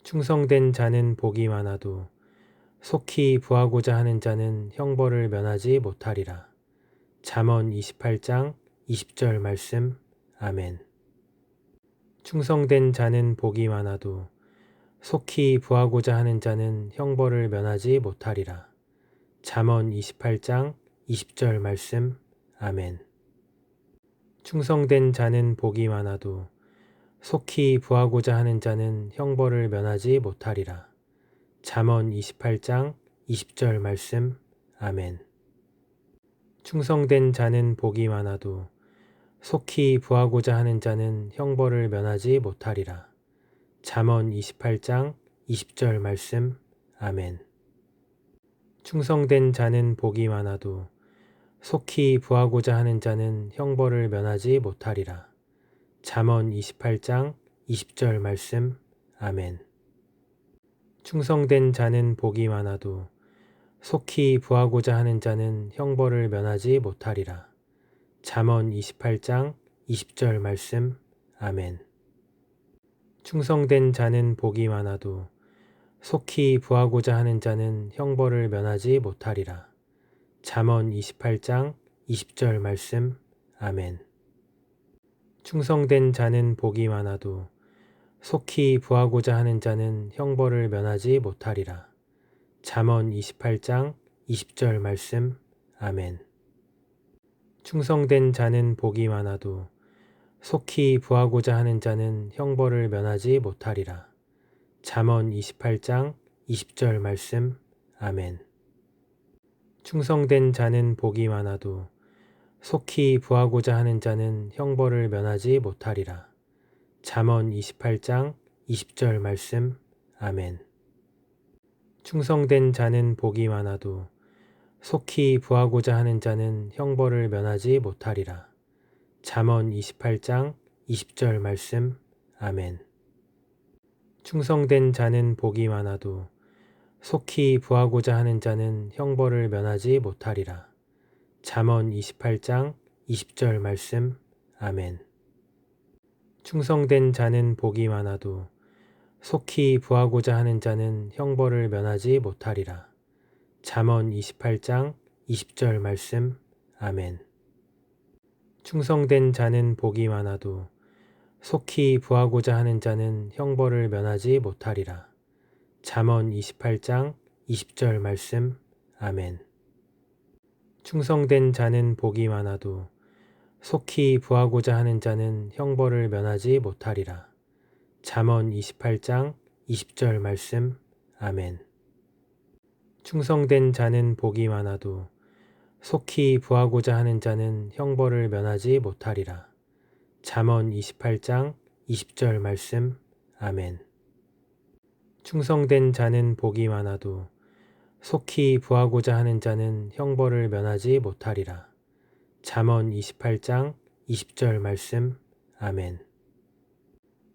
충성된 자는 복이 많아도 속히 구하고자 하는 자는 형벌을 면하지 못하리라. 잠언 28장 20절 말씀. 아멘. 충성된 자는 복이 많아도 속히 구하고자 하는 자는 형벌을 면하지 못하리라. 잠언 28장 20절 말씀. 아멘. 충성된 자는 복이 많아도 속히 구하고자 하는 자는 형벌을 면하지 못하리라. 잠언 28장 20절 말씀. 아멘. 충성된 자는 복이 많아도 속히 구하고자 하는 자는 형벌을 면하지 못하리라. 잠언 28장 20절 말씀. 아멘. 충성된 자는 복이 많아도 속히 구하고자 하는 자는 형벌을 면하지 못하리라. 잠언 28장 20절 말씀. 아멘. 충성된 자는 복이 많아도 속히 구하고자 하는 자는 형벌을 면하지 못하리라. 잠언 28장 20절 말씀. 아멘. 충성된 자는 복이 많아도 속히 구하고자 하는 자는 형벌을 면하지 못하리라. 잠언 28장 20절 말씀. 아멘. 충성된 자는 복이 많아도 속히 구하고자 하는 자는 형벌을 면하지 못하리라. 잠언 28장 20절 말씀. 아멘. 충성된 자는 복이 많아도 속히 구하고자 하는 자는 형벌을 면하지 못하리라. 잠언 28장 20절 말씀. 아멘. 충성된 자는 복이 많아도 속히 구하고자 하는 자는 형벌을 면하지 못하리라. 잠언 28장 20절 말씀. 아멘. 충성된 자는 복이 많아도 속히 구하고자 하는 자는 형벌을 면하지 못하리라. 잠언 28장 20절 말씀. 아멘. 충성된 자는 복이 많아도 속히 구하고자 하는 자는 형벌을 면하지 못하리라. 잠언 28장 20절 말씀. 아멘. 충성된 자는 복이 많아도 속히 구하고자 하는 자는 형벌을 면하지 못하리라. 잠언 28장 20절 말씀. 아멘. 충성된 자는 복이 많아도 속히 구하고자 하는 자는 형벌을 면하지 못하리라. 잠언 28장 20절 말씀. 아멘. 충성된 자는 복이 많아도 속히 구하고자 하는 자는 형벌을 면하지 못하리라. 잠언 28장 20절 말씀. 아멘. 충성된 자는 복이 많아도 속히 구하고자 하는 자는 형벌을 면하지 못하리라. 잠언 28장 20절 말씀. 아멘. 충성된 자는 복이 많아도 속히 구하고자 하는 자는 형벌을 면하지 못하리라. 잠언 28장 20절 말씀. 아멘.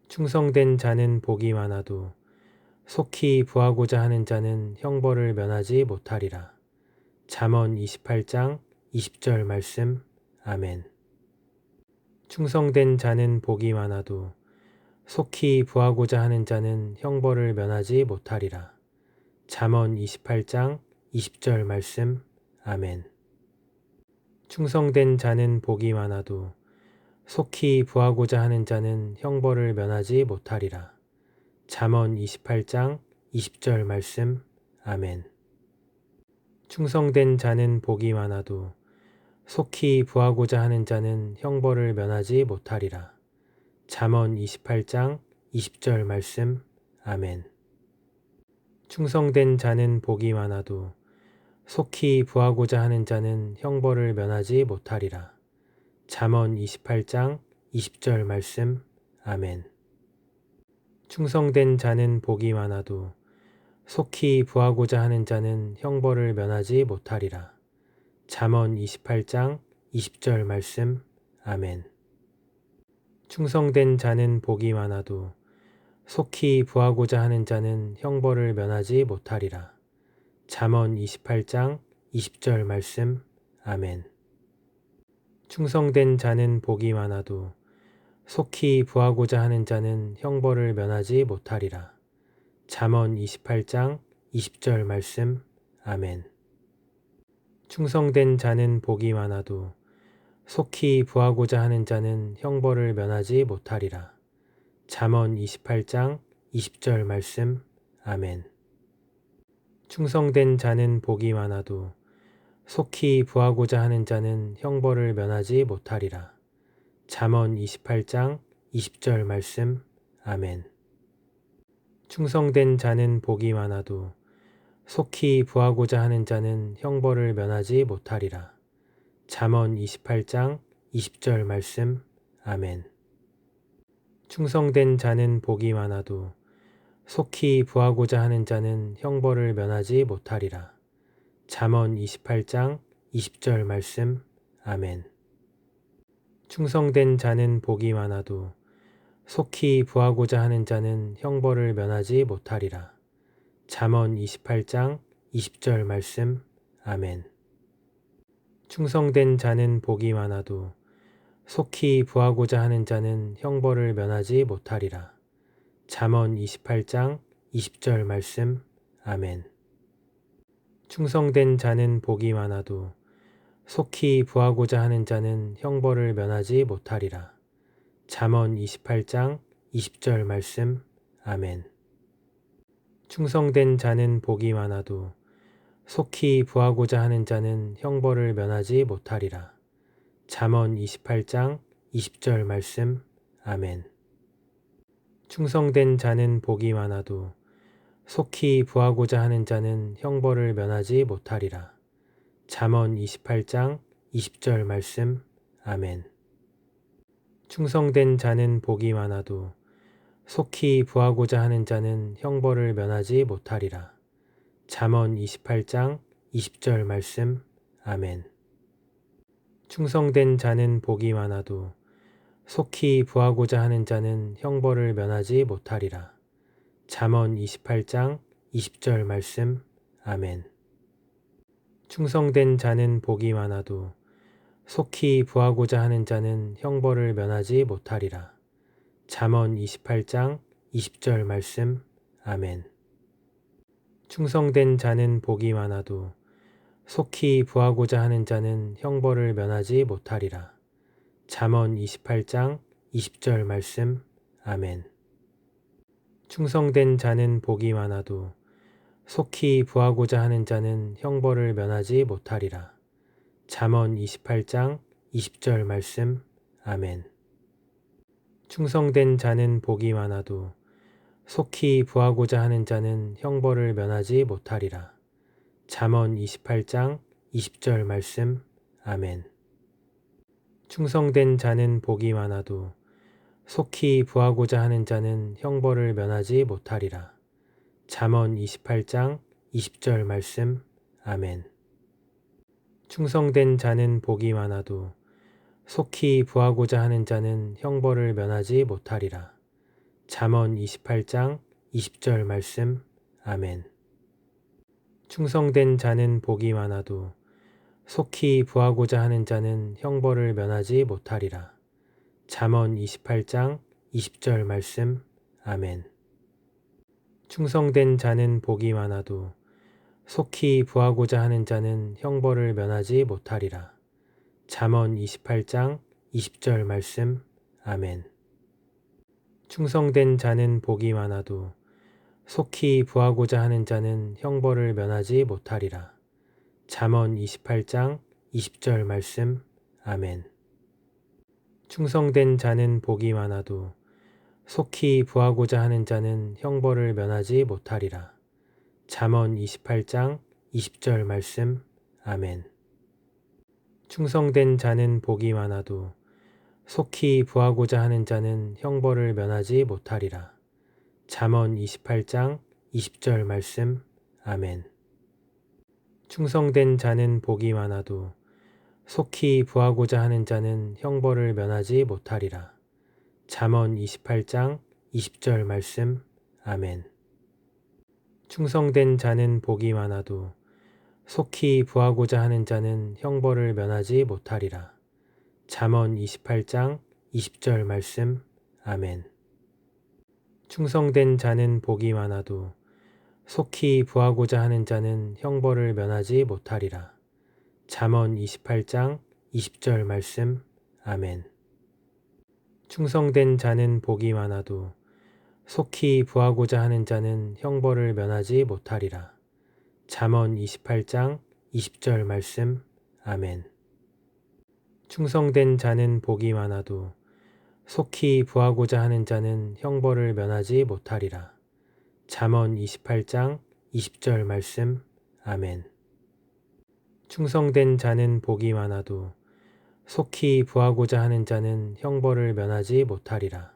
충성된 자는 복이 많아도 속히 구하고자 하는 자는 형벌을 면하지 못하리라. 잠언 28장 20절 말씀. 아멘. 충성된 자는 복이 많아도 속히 구하고자 하는 자는 형벌을 면하지 못하리라. 잠언 28장 20절 말씀. 아멘. 충성된 자는 복이 많아도 속히 구하고자 하는 자는 형벌을 면하지 못하리라. 잠언 28장 20절 말씀. 아멘. 충성된 자는 복이 많아도 속히 구하고자 하는 자는 형벌을 면하지 못하리라. 잠언 28장 20절 말씀. 아멘. 충성된 자는 복이 많아도 속히 구하고자 하는 자는 형벌을 면하지 못하리라. 잠언 28장 20절 말씀. 아멘. 충성된 자는 복이 많아도 속히 구하고자 하는 자는 형벌을 면하지 못하리라. 잠언 28장 20절 말씀. 아멘. 충성된 자는 복이 많아도 속히 구하고자 하는 자는 형벌을 면하지 못하리라. 잠언 28장 20절 말씀. 아멘. 충성된 자는 복이 많아도 속히 구하고자 하는 자는 형벌을 면하지 못하리라. 잠언 28장 20절 말씀. 아멘. 충성된 자는 복이 많아도 속히 부하고자 하는 자는 형벌을 면하지 못하리라. 잠언 28장 20절 말씀. 아멘. 충성된 자는 복이 많아도 속히 부하고자 하는 자는 형벌을 면하지 못하리라. 잠언 28장 20절 말씀. 아멘. 충성된 자는 복이 많아도 속히 부하고자 하는 자는 형벌을 면하지 못하리라. 잠언 28장 20절 말씀. 아멘. 충성된 자는 복이 많아도 속히 부하고자 하는 자는 형벌을 면하지 못하리라. 잠언 28장 20절 말씀. 아멘. 충성된 자는 복이 많아도 속히 부하고자 하는 자는 형벌을 면하지 못하리라. 잠언 28장 20절 말씀. 아멘. 충성된 자는 복이 많아도 속히 부하고자 하는 자는 형벌을 면하지 못하리라. 잠언 28장 20절 말씀. 아멘. 충성된 자는 복이 많아도 속히 부하고자 하는 자는 형벌을 면하지 못하리라. 잠언 28장 20절 말씀. 아멘. 충성된 자는 복이 많아도 속히 부하고자 하는 자는 형벌을 면하지 못하리라. 잠언 28장 20절 말씀. 아멘. 충성된 자는 복이 많아도 속히 부하고자 하는 자는 형벌을 면하지 못하리라. 잠언 28장 20절 말씀. 아멘. 충성된 자는 복이 많아도 속히 부하고자 하는 자는 형벌을 면하지 못하리라. 잠언 28장 20절 말씀. 아멘. 충성된 자는 복이 많아도 속히 부하고자 하는 자는 형벌을 면하지 못하리라. 잠언 28장 20절 말씀. 아멘. 충성된 자는 복이 많아도 속히 부하고자 하는 자는 형벌을 면하지 못하리라. 잠언 28장 20절 말씀. 아멘. 충성된 자는 복이 많아도 속히 부하고자 하는 자는 형벌을 면하지 못하리라. 잠언 28장 20절 말씀. 아멘. 충성된 자는 복이 많아도 속히 부하고자 하는 자는 형벌을 면하지 못하리라. 잠언 28장 20절 말씀. 아멘. 충성된 자는 복이 많아도 속히 부하고자 하는 자는 형벌을 면하지 못하리라. 잠언 28장 20절 말씀. 아멘. 충성된 자는 복이 많아도 속히 부하고자 하는 자는 형벌을 면하지 못하리라. 잠언 28장 20절 말씀. 아멘. 충성된 자는 복이 많아도 속히 부하고자 하는 자는 형벌을 면하지 못하리라. 잠언 28장 20절 말씀. 아멘. 충성된 자는 복이 많아도 속히 부하고자 하는 자는 형벌을 면하지 못하리라. 잠언 28장 20절 말씀. 아멘. 충성된 자는 복이 많아도 속히 부하고자 하는 자는 형벌을 면하지 못하리라. 잠언 28장 20절 말씀. 아멘. 충성된 자는 복이 많아도 속히 부하고자 하는 자는 형벌을 면하지 못하리라. 잠언 28장 20절 말씀. 아멘. 충성된 자는 복이 많아도 속히 부하고자 하는 자는 형벌을 면하지 못하리라. 잠언 28장 20절 말씀. 아멘. 충성된 자는 복이 많아도 속히 부하고자 하는 자는 형벌을 면하지 못하리라. 잠언 28장 20절 말씀. 아멘. 충성된 자는 복이 많아도 속히 부하고자 하는 자는 형벌을 면하지 못하리라. 잠언 28장 20절 말씀. 아멘. 충성된 자는 복이 많아도 속히 부하고자 하는 자는 형벌을 면하지 못하리라. 잠언 28장 20절 말씀. 아멘. 충성된 자는 복이 많아도 속히 구하고자 하는 자는 형벌을 면하지 못하리라. 잠언 28장 20절 말씀. 아멘. 충성된 자는 복이 많아도 속히 구하고자 하는 자는 형벌을 면하지 못하리라. 잠언 28장 20절 말씀. 아멘. 충성된 자는 복이 많아도 속히 구하고자 하는 자는 형벌을 면하지 못하리라. 잠언 28장 20절 말씀. 아멘. 충성된 자는 복이 많아도 속히 구하고자 하는 자는 형벌을 면하지 못하리라.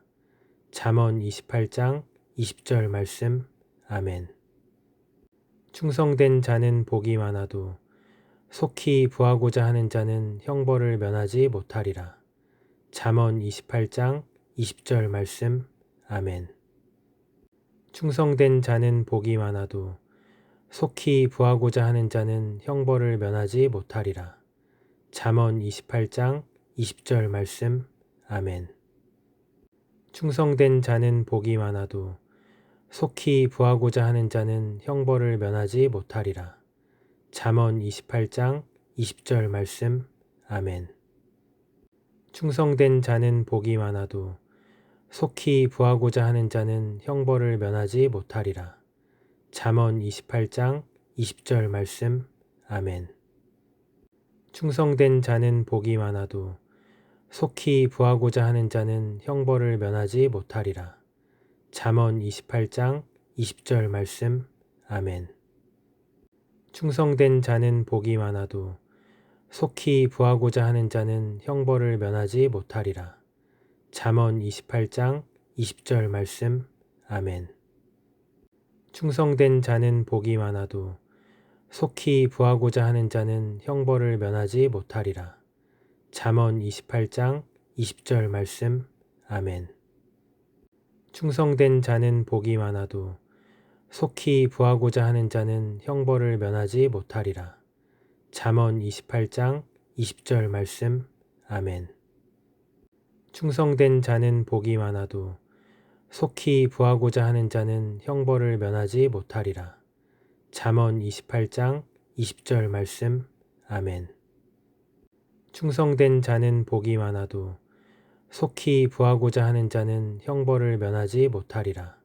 잠언 28장 20절 말씀. 아멘. 충성된 자는 복이 많아도 속히 구하고자 하는 자는 형벌을 면하지 못하리라. 잠언 28장 20절 말씀. 아멘. 충성된 자는 복이 많아도 속히 구하고자 하는 자는 형벌을 면하지 못하리라. 잠언 28장 20절 말씀. 아멘. 충성된 자는 복이 많아도 속히 구하고자 하는 자는 형벌을 면하지 못하리라. 잠언 28장 20절 말씀. 아멘. 충성된 자는 복이 많아도 속히 구하고자 하는 자는 형벌을 면하지 못하리라. 잠언 28장 20절 말씀. 아멘. 충성된 자는 복이 많아도 속히 구하고자 하는 자는 형벌을 면하지 못하리라. 잠언 28장 20절 말씀. 아멘. 충성된 자는 복이 많아도 속히 구하고자 하는 자는 형벌을 면하지 못하리라. 잠언 28장 20절 말씀. 아멘. 충성된 자는 복이 많아도 속히 구하고자 하는 자는 형벌을 면하지 못하리라. 잠언 28장 20절 말씀. 아멘. 충성된 자는 복이 많아도 속히 구하고자 하는 자는 형벌을 면하지 못하리라. 잠언 28장 20절 말씀. 아멘. 충성된 자는 복이 많아도 속히 구하고자 하는 자는 형벌을 면하지 못하리라. 잠언 28장 20절 말씀. 아멘. 충성된 자는 복이 많아도 속히 구하고자 하는 자는 형벌을 면하지 못하리라.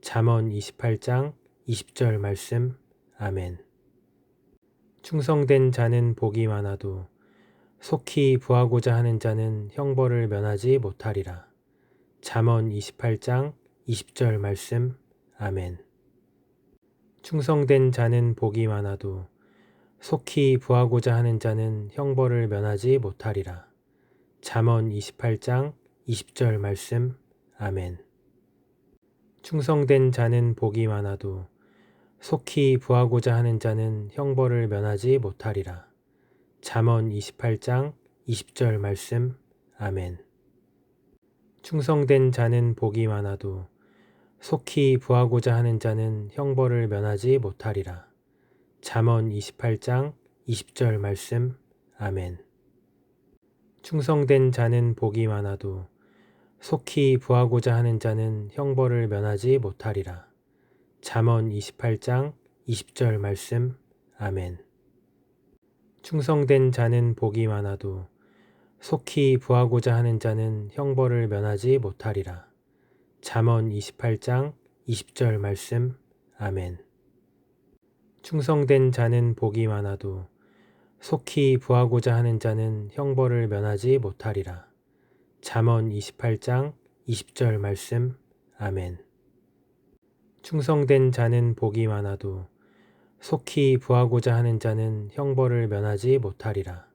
잠언 28장 20절 말씀. 아멘. 충성된 자는 복이 많아도 속히 구하고자 하는 자는 형벌을 면하지 못하리라. 잠언 28장 20절 말씀. 아멘. 충성된 자는 복이 많아도 속히 구하고자 하는 자는 형벌을 면하지 못하리라. 잠언 28장 20절 말씀. 아멘. 충성된 자는 복이 많아도 속히 구하고자 하는 자는 형벌을 면하지 못하리라. 잠언 28장 20절 말씀. 아멘. 충성된 자는 복이 많아도 속히 구하고자 하는 자는 형벌을 면하지 못하리라. 잠언 28장 20절 말씀. 아멘. 충성된 자는 복이 많아도 속히 구하고자 하는 자는 형벌을 면하지 못하리라. 잠언 28장 20절 말씀. 아멘. 충성된 자는 복이 많아도 속히 구하고자 하는 자는 형벌을 면하지 못하리라. 잠언 28장 20절 말씀. 아멘. 충성된 자는 복이 많아도 속히 구하고자 하는 자는 형벌을 면하지 못하리라. 잠언 28장 20절 말씀. 아멘. 충성된 자는 복이 많아도 속히 구하고자 하는 자는 형벌을 면하지 못하리라.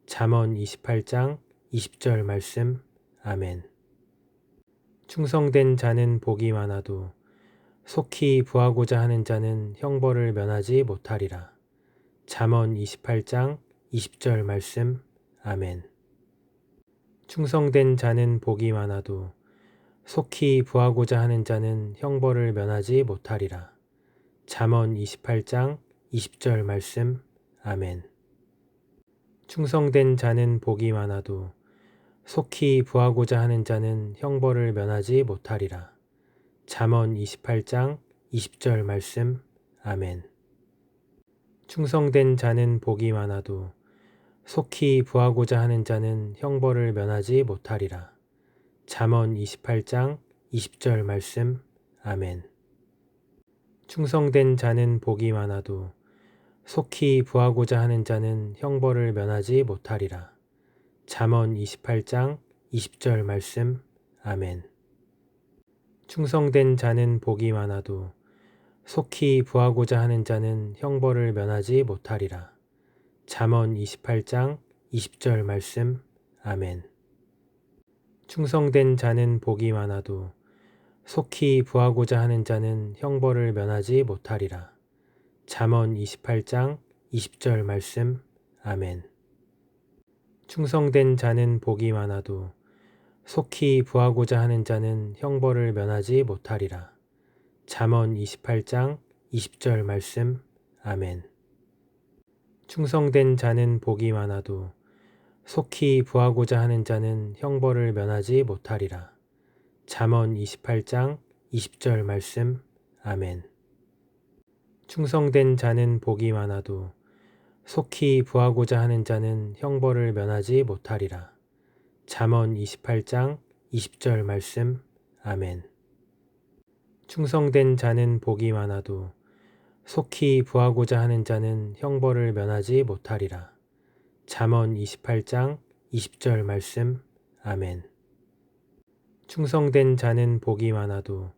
잠언 28장 20절 말씀. 아멘. 충성된 자는 복이 많아도 속히 구하고자 하는 자는 형벌을 면하지 못하리라. 잠언 28장 20절 말씀. 아멘. 충성된 자는 복이 많아도 속히 구하고자 하는 자는 형벌을 면하지 못하리라. 잠언 28장 20절 말씀. 아멘. 충성된 자는 복이 많아도 속히 구하고자 하는 자는 형벌을 면하지 못하리라. 잠언 28장 20절 말씀. 아멘. 충성된 자는 복이 많아도 속히 부하고자 하는 자는 형벌을 면하지 못하리라. 잠언 28장 20절 말씀. 아멘. 충성된 자는 복이 많아도 속히 부하고자 하는 자는 형벌을 면하지 못하리라. 잠언 28장 20절 말씀. 아멘. 충성된 자는 복이 많아도 속히 부하고자 하는 자는 형벌을 면하지 못하리라. 잠언 28장 20절 말씀. 아멘. 충성된 자는 복이 많아도 속히 부하고자 하는 자는 형벌을 면하지 못하리라. 잠언 28장 20절 말씀. 아멘. 충성된 자는 복이 많아도 속히 부하고자 하는 자는 형벌을 면하지 못하리라. 잠언 28장 20절 말씀. 아멘. 충성된 자는 복이 많아도 속히 부하고자 하는 자는 형벌을 면하지 못하리라. 잠언 28장 20절 말씀. 아멘. 충성된 자는 복이 많아도 속히 부하고자 하는 자는 형벌을 면하지 못하리라. 잠언 28장 20절 말씀. 아멘. 충성된 자는 복이 많아도 속히 부하고자 하는 자는 형벌을 면하지 못하리라. 잠언 28장 20절 말씀. 아멘. 충성된 자는 복이 많아도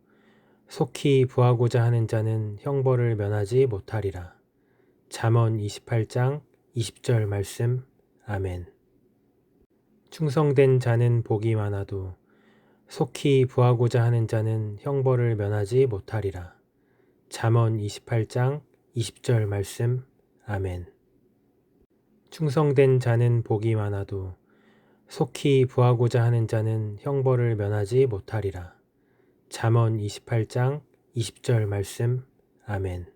속히 부하고자 하는 자는 형벌을 면하지 못하리라. 잠언 28장 20절 말씀. 아멘. 충성된 자는 복이 많아도 속히 부하고자 하는 자는 형벌을 면하지 못하리라. 잠언 28장 20절 말씀. 아멘. 충성된 자는 복이 많아도 속히 부하고자 하는 자는 형벌을 면하지 못하리라. 잠언 28장 20절 말씀. 아멘.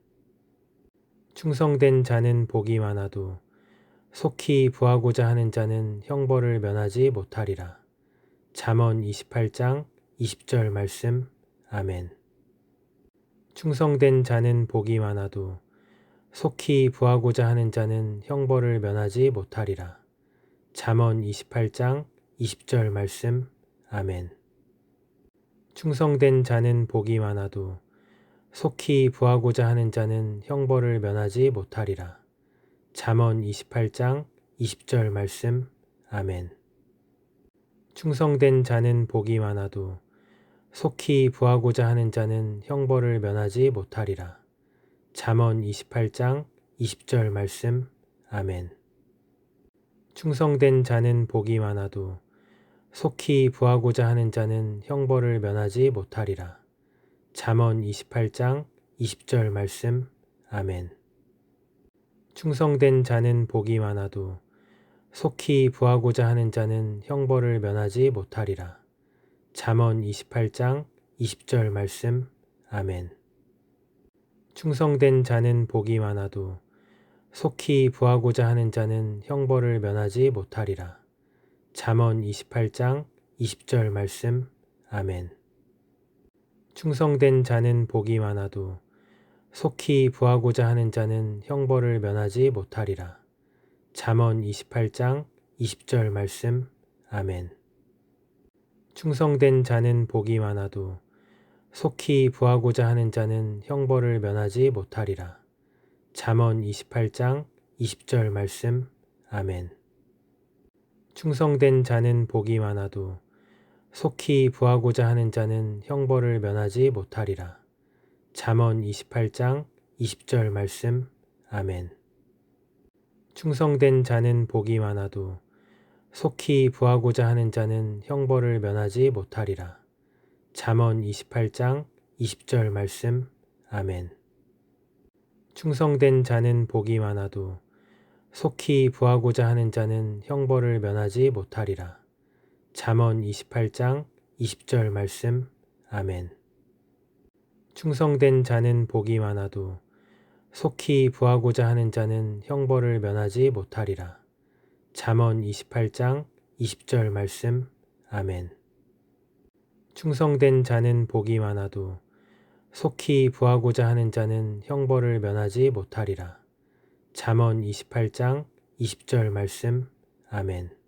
충성된 자는 복이 많아도 속히 부하고자 하는 자는 형벌을 면하지 못하리라. 잠언 28장 20절 말씀. 아멘. 충성된 자는 복이 많아도 속히 부하고자 하는 자는 형벌을 면하지 못하리라. 잠언 28장 20절 말씀. 아멘. 충성된 자는 복이 많아도 속히 부하고자 하는 자는 형벌을 면하지 못하리라. 잠언 28장 20절 말씀. 아멘. 충성된 자는 복이 많아도 속히 부하고자 하는 자는 형벌을 면하지 못하리라. 잠언 28장 20절 말씀. 아멘. 충성된 자는 복이 많아도 속히 부하고자 하는 자는 형벌을 면하지 못하리라. 잠언 28장 20절 말씀. 아멘. 충성된 자는 복이 많아도 속히 부하고자 하는 자는 형벌을 면하지 못하리라. 잠언 28장 20절 말씀. 아멘. 충성된 자는 복이 많아도 속히 부하고자 하는 자는 형벌을 면하지 못하리라. 잠언 28장 20절 말씀. 아멘. 충성된 자는 복이 많아도 속히 부하고자 하는 자는 형벌을 면하지 못하리라. 잠언 28장 20절 말씀. 아멘. 충성된 자는 복이 많아도 속히 부하고자 하는 자는 형벌을 면하지 못하리라. 잠언 28장 20절 말씀. 아멘. 충성된 자는 복이 많아도 속히 부하고자 하는 자는 형벌을 면하지 못하리라. 잠언 28장 20절 말씀. 아멘. 충성된 자는 복이 많아도 속히 부하고자 하는 자는 형벌을 면하지 못하리라. 잠언 28장 20절 말씀. 아멘. 충성된 자는 복이 많아도 속히 부하고자 하는 자는 형벌을 면하지 못하리라. 잠언 28장 20절 말씀. 아멘. 충성된 자는 복이 많아도 속히 부하고자 하는 자는 형벌을 면하지 못하리라. 잠언 28장 20절 말씀. 아멘. 충성된 자는 복이 많아도 속히 부하고자 하는 자는 형벌을 면하지 못하리라. 잠언 28장 20절 말씀. 아멘.